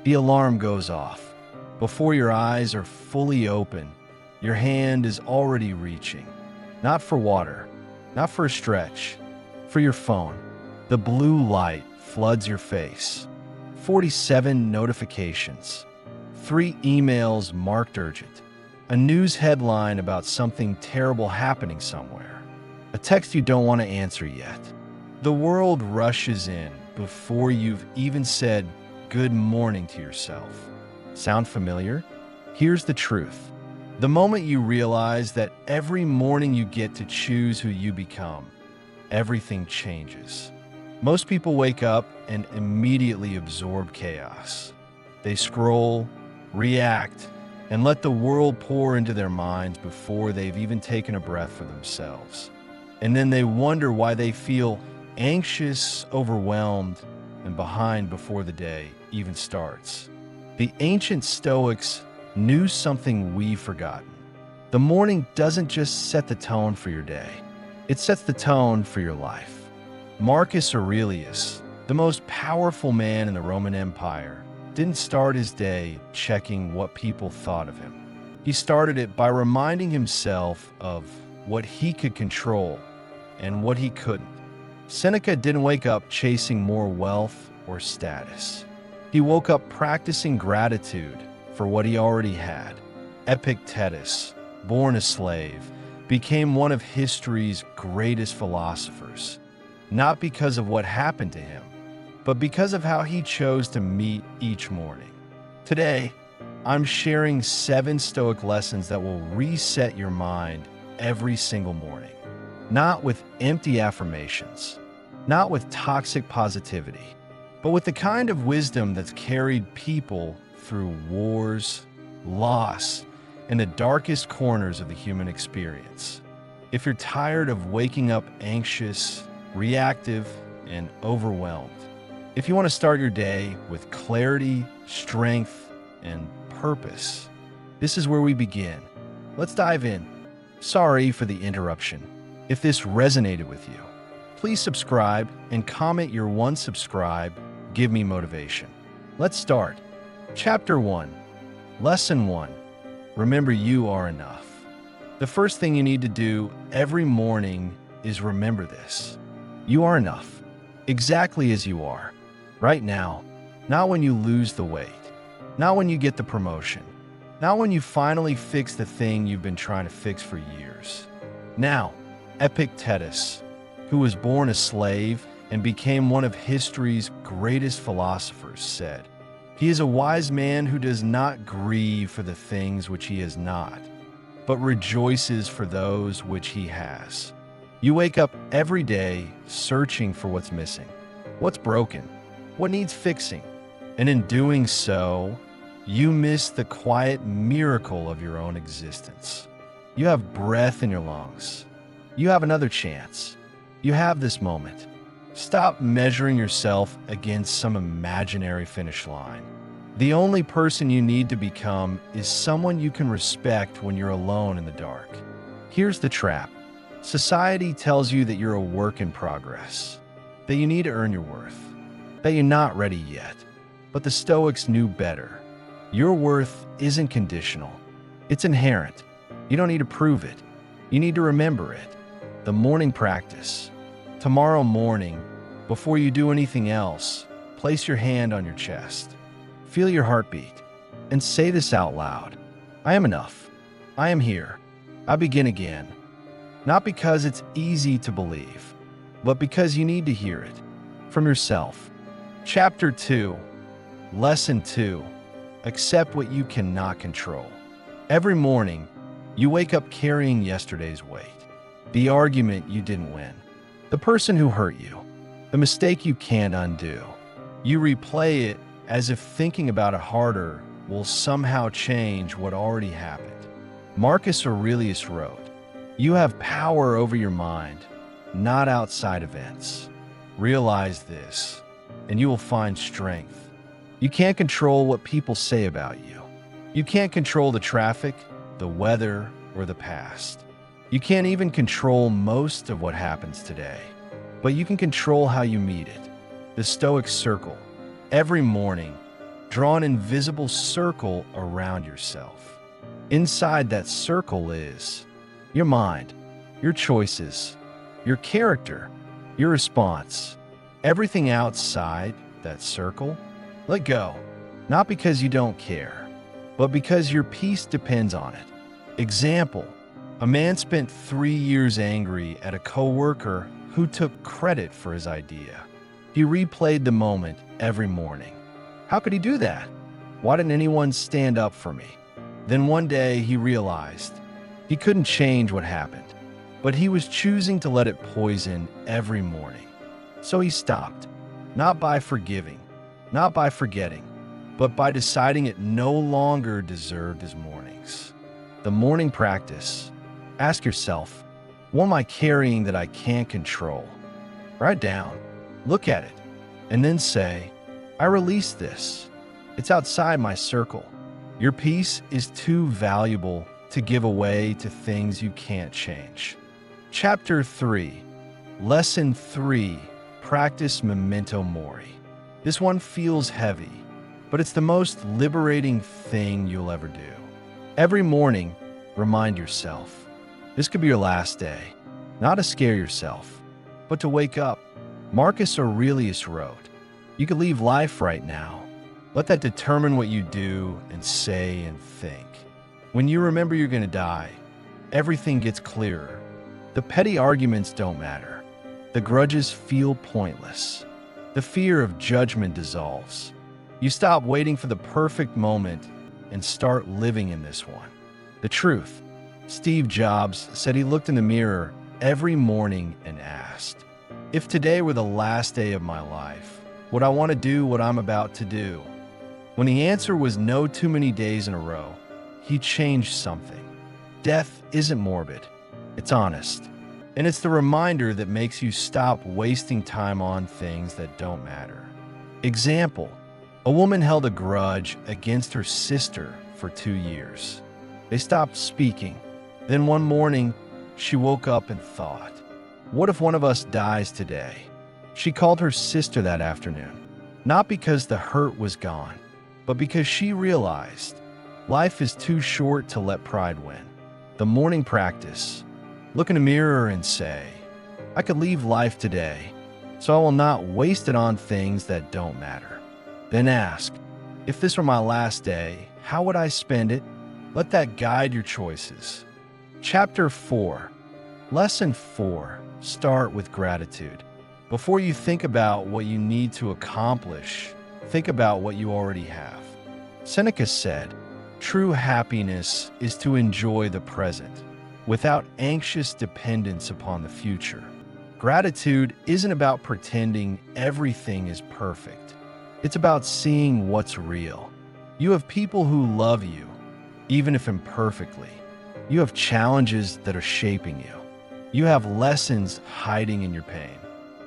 The alarm goes off. Before your eyes are fully open, your hand is already reaching. Not for water, not for a stretch, for your phone. The blue light floods your face. 47 notifications. 3 emails marked urgent. A news headline about something terrible happening somewhere. A text you don't want to answer yet. The world rushes in before you've even said good morning to yourself. Sound familiar? Here's the truth. The moment you realize that every morning you get to choose who you become, everything changes. Most people wake up and immediately absorb chaos. They scroll, react, and let the world pour into their minds before they've even taken a breath for themselves. And then they wonder why they feel anxious, overwhelmed, and behind before the day even starts. The ancient Stoics knew something we've forgotten. The morning doesn't just set the tone for your day. It sets the tone for your life. Marcus Aurelius, the most powerful man in the Roman Empire, didn't start his day checking what people thought of him. He started it by reminding himself of what he could control and what he couldn't. Seneca didn't wake up chasing more wealth or status. He woke up practicing gratitude for what he already had. Epictetus, born a slave, became one of history's greatest philosophers, not because of what happened to him, but because of how he chose to meet each morning. Today, I'm sharing 7 Stoic lessons that will reset your mind every single morning. Not with empty affirmations, not with toxic positivity, but with the kind of wisdom that's carried people through wars, loss, and the darkest corners of the human experience. If you're tired of waking up anxious, reactive, and overwhelmed, if you want to start your day with clarity, strength, and purpose, this is where we begin. Let's dive in. Sorry for the interruption. If this resonated with you, please subscribe and comment your one subscribe. Give me motivation. Let's start. Chapter 1. Lesson 1. Remember you are enough. The first thing you need to do every morning is remember this. You are enough, exactly as you are, right now, not when you lose the weight, not when you get the promotion, not when you finally fix the thing you've been trying to fix for years. Now, Epictetus, who was born a slave and became one of history's greatest philosophers, said, "He is a wise man who does not grieve for the things which he has not, but rejoices for those which he has." You wake up every day searching for what's missing, what's broken, what needs fixing, and in doing so, you miss the quiet miracle of your own existence. You have breath in your lungs. You have another chance. You have this moment. Stop measuring yourself against some imaginary finish line. The only person you need to become is someone you can respect when you're alone in the dark. Here's the trap. Society tells you that you're a work in progress, that you need to earn your worth, that you're not ready yet. But the Stoics knew better. Your worth isn't conditional. It's inherent. You don't need to prove it. You need to remember it. The morning practice. Tomorrow morning, before you do anything else, place your hand on your chest. Feel your heartbeat and say this out loud. I am enough. I am here. I begin again. Not because it's easy to believe, but because you need to hear it from yourself. Chapter 2. Lesson 2. Accept what you cannot control. Every morning, you wake up carrying yesterday's weight. The argument you didn't win. The person who hurt you. The mistake you can't undo. You replay it as if thinking about it harder will somehow change what already happened. Marcus Aurelius wrote, "You have power over your mind, not outside events. Realize this, and you will find strength. You can't control what people say about you. You can't control the traffic, the weather, or the past. You can't even control most of what happens today, but you can control how you meet it." The Stoic circle. Every morning, Draw an invisible circle around yourself. Inside that circle is your mind, your choices, your character, your response. Everything outside that circle, let go. Not because you don't care, but because your peace depends on it. Example, a man spent 3 years angry at a coworker who took credit for his idea. He replayed the moment every morning. How could he do that? Why didn't anyone stand up for me? Then one day he realized he couldn't change what happened, but he was choosing to let it poison every morning. So he stopped, not by forgiving, not by forgetting, but by deciding it no longer deserved his mornings. The morning practice. Ask yourself, what am I carrying that I can't control? Write down, look at it, and then say, I release this. It's outside my circle. Your peace is too valuable to give away to things you can't change. Chapter 3, Lesson 3, Practice Memento Mori. This one feels heavy, but it's the most liberating thing you'll ever do. Every morning, remind yourself, this could be your last day, not to scare yourself, but to wake up. Marcus Aurelius wrote, you could leave life right now. Let that determine what you do and say and think. When you remember you're going to die, everything gets clearer. The petty arguments don't matter. The grudges feel pointless. The fear of judgment dissolves. You stop waiting for the perfect moment and start living in this one. The truth. Steve Jobs said he looked in the mirror every morning and asked, if today were the last day of my life, would I want to do what I'm about to do? When the answer was no too many days in a row, he changed something. Death isn't morbid. It's honest. And it's the reminder that makes you stop wasting time on things that don't matter. Example, a woman held a grudge against her sister for 2 years. They stopped speaking. Then one morning, she woke up and thought, what if one of us dies today? She called her sister that afternoon, not because the hurt was gone, but because she realized life is too short to let pride win. The morning practice. Look in a mirror and say, I could leave life today, so I will not waste it on things that don't matter. Then ask, if this were my last day, how would I spend it? Let that guide your choices. Chapter 4, Lesson 4, Start with gratitude. Before you think about what you need to accomplish, think about what you already have. Seneca said, true happiness is to enjoy the present, without anxious dependence upon the future. Gratitude isn't about pretending everything is perfect. It's about seeing what's real. You have people who love you, even if imperfectly. You have challenges that are shaping you. You have lessons hiding in your pain.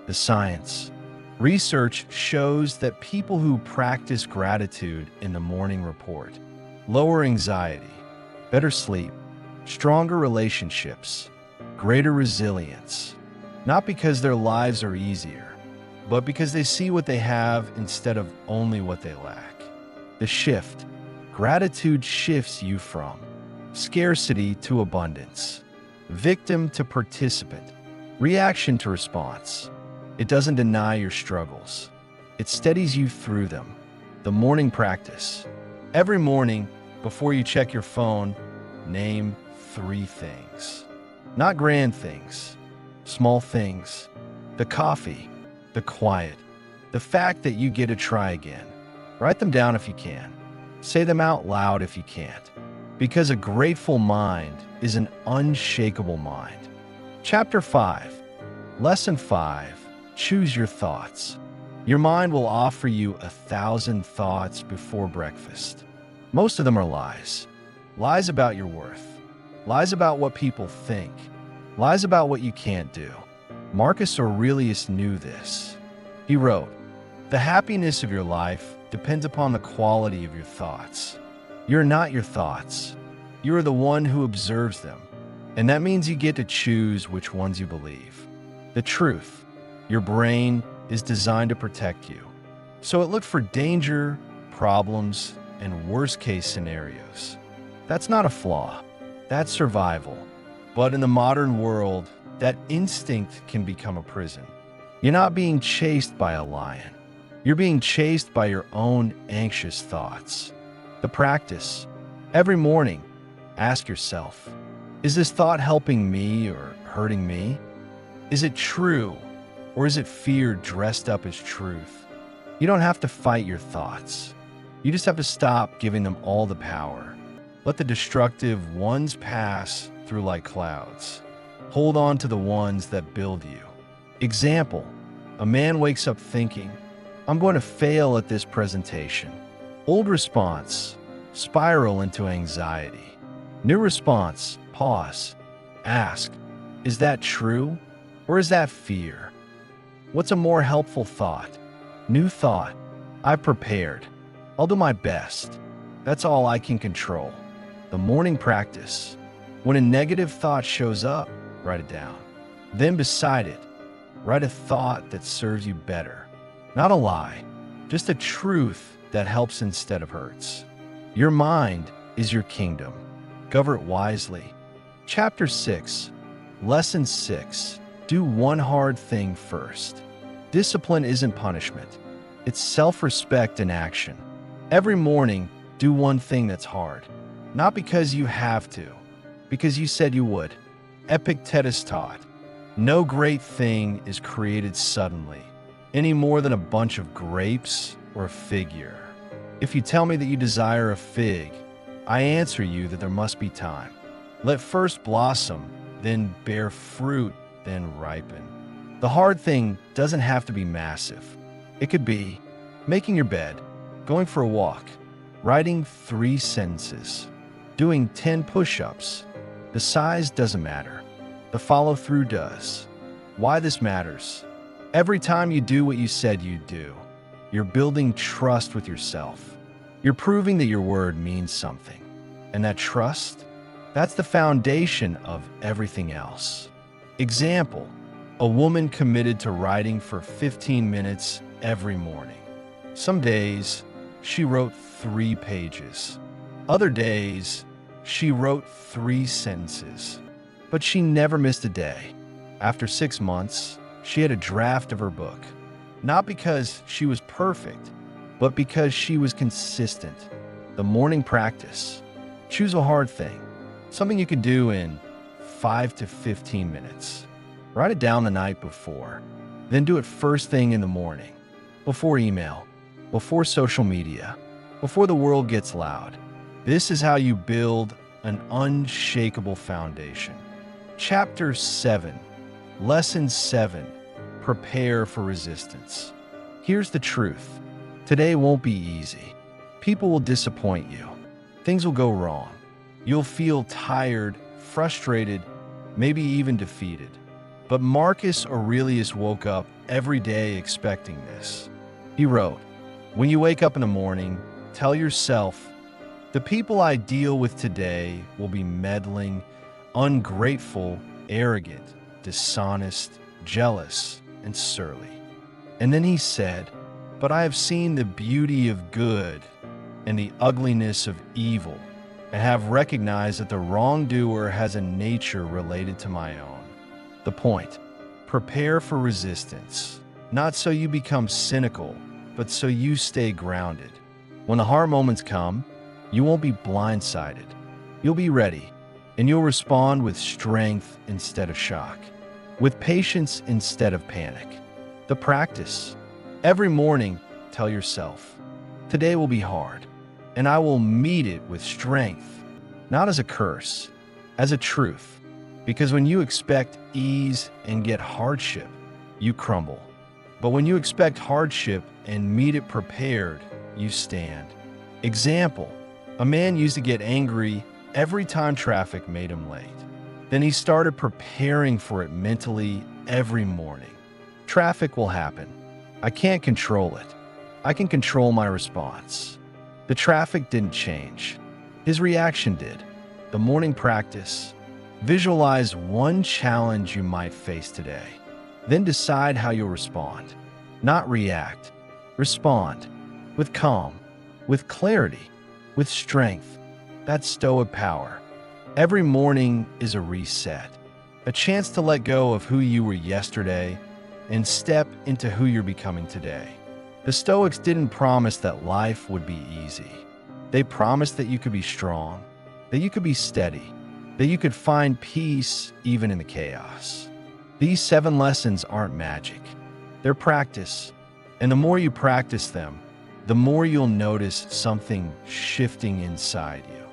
The science. Research shows that people who practice gratitude in the morning report lower anxiety, better sleep, stronger relationships, greater resilience, not because their lives are easier, but because they see what they have instead of only what they lack. The shift. Gratitude shifts you from scarcity to abundance, victim to participant, reaction to response. It doesn't deny your struggles. It steadies you through them. The morning practice. Every morning, before you check your phone, name 3 things. Not grand things, small things. The coffee, the quiet, the fact that you get to try again. Write them down if you can. Say them out loud if you can't. Because a grateful mind is an unshakable mind. Chapter 5, Lesson 5, Choose your thoughts. Your mind will offer you 1,000 thoughts before breakfast. Most of them are lies. Lies about your worth. Lies about what people think. Lies about what you can't do. Marcus Aurelius knew this. He wrote, the happiness of your life depends upon the quality of your thoughts. You're not your thoughts. You are the one who observes them. And that means you get to choose which ones you believe. The truth. Your brain is designed to protect you. So it looked for danger, problems and worst-case scenarios. That's not a flaw. That's survival. But in the modern world, that instinct can become a prison. You're not being chased by a lion. You're being chased by your own anxious thoughts. The practice. Every morning, ask yourself, is this thought helping me or hurting me? Is it true, or is it fear dressed up as truth? You don't have to fight your thoughts. You just have to stop giving them all the power. Let the destructive ones pass through like clouds. Hold on to the ones that build you. Example, a man wakes up thinking, I'm going to fail at this presentation. Old response, spiral into anxiety. New response, pause, ask, is that true or is that fear? What's a more helpful thought? New thought, I've prepared. I'll do my best. That's all I can control. The morning practice. When a negative thought shows up, write it down. Then beside it, write a thought that serves you better. Not a lie, just a truth that helps instead of hurts. Your mind is your kingdom. Govern it wisely. Chapter 6, Lesson 6. Do one hard thing first. Discipline isn't punishment. It's self-respect in action. Every morning, do one thing that's hard. Not because you have to, because you said you would. Epictetus taught, no great thing is created suddenly, any more than a bunch of grapes or a fig year. If you tell me that you desire a fig, I answer you that there must be time. Let first blossom, then bear fruit, then ripen. The hard thing doesn't have to be massive. It could be making your bed, going for a walk, writing 3 sentences, doing 10 push-ups. The size doesn't matter. The follow-through does. Why this matters? Every time you do what you said you'd do, you're building trust with yourself. You're proving that your word means something. And that trust, that's the foundation of everything else. Example, a woman committed to writing for 15 minutes every morning. Some days, she wrote 3 pages. Other days, she wrote 3 sentences. But she never missed a day. After 6 months, she had a draft of her book. Not because she was perfect, but because she was consistent. The morning practice. Choose a hard thing. Something you can do in 5 to 15 minutes. Write it down the night before. Then do it first thing in the morning. Before email. Before social media. Before the world gets loud. This is how you build an unshakable foundation. Chapter 7, Lesson 7, Prepare for Resistance. Here's the truth. Today won't be easy. People will disappoint you. Things will go wrong. You'll feel tired, frustrated, maybe even defeated. But Marcus Aurelius woke up every day expecting this. He wrote, when you wake up in the morning, tell yourself, the people I deal with today will be meddling, ungrateful, arrogant, dishonest, jealous, and surly. And then he said, but I have seen the beauty of good and the ugliness of evil, and have recognized that the wrongdoer has a nature related to my own. The point, prepare for resistance, not so you become cynical, but so you stay grounded. When the hard moments come, you won't be blindsided. You'll be ready, and you'll respond with strength instead of shock, with patience instead of panic. The practice. Every morning, tell yourself, today will be hard, and I will meet it with strength, not as a curse, as a truth. Because when you expect ease and get hardship, you crumble. But when you expect hardship and meet it prepared, you stand. Example, a man used to get angry every time traffic made him late. Then he started preparing for it mentally every morning. Traffic will happen. I can't control it. I can control my response. The traffic didn't change. His reaction did. The morning practice. Visualize one challenge you might face today. Then decide how you'll respond. Not react. Respond. With calm. with clarity, with strength. That's Stoic power. Every morning is a reset, a chance to let go of who you were yesterday and step into who you're becoming today. The Stoics didn't promise that life would be easy. They promised that you could be strong, that you could be steady, that you could find peace even in the chaos. These 7 lessons aren't magic. They're practice. And the more you practice them, the more you'll notice something shifting inside you.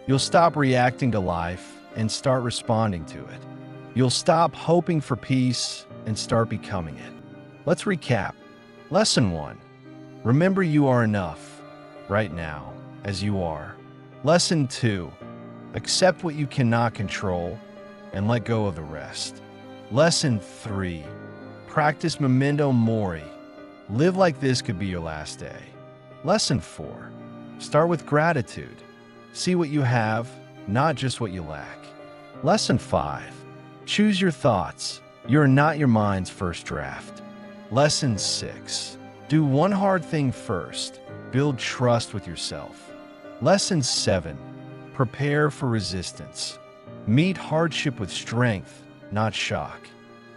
You'll stop reacting to life and start responding to it. You'll stop hoping for peace and start becoming it. Let's recap. Lesson 1. Remember you are enough right now as you are. Lesson 2. Accept what you cannot control and let go of the rest. Lesson 3. Practice memento mori. Live like this could be your last day. Lesson 4. Start with gratitude. See what you have, not just what you lack. Lesson 5. Choose your thoughts. You're not your mind's first draft. Lesson 6. Do one hard thing first. Build trust with yourself. Lesson 7. Prepare for resistance. Meet hardship with strength, not shock.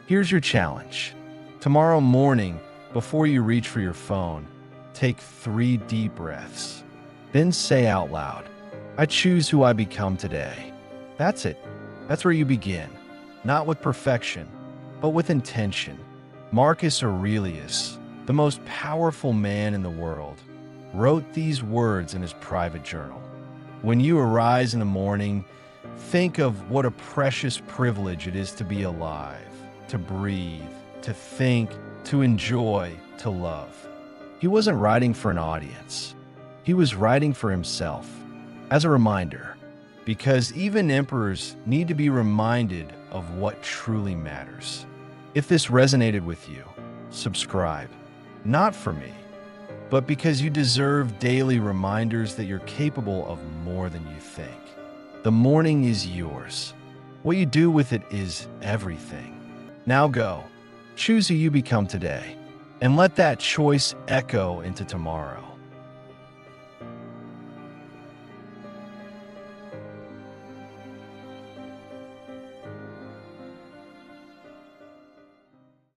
Here's your challenge. Tomorrow morning, before you reach for your phone, take 3 deep breaths. Then say out loud, I choose who I become today. That's it. That's where you begin. Not with perfection, but with intention. Marcus Aurelius, the most powerful man in the world, wrote these words in his private journal. When you arise in the morning, think of what a precious privilege it is to be alive, to breathe, to think, to enjoy, to love. He wasn't writing for an audience. He was writing for himself, as a reminder, because even emperors need to be reminded of what truly matters. If this resonated with you, subscribe. Not for me, but because you deserve daily reminders that you're capable of more than you think. The morning is yours. What you do with it is everything. Now go. Choose who you become today, and let that choice echo into tomorrow.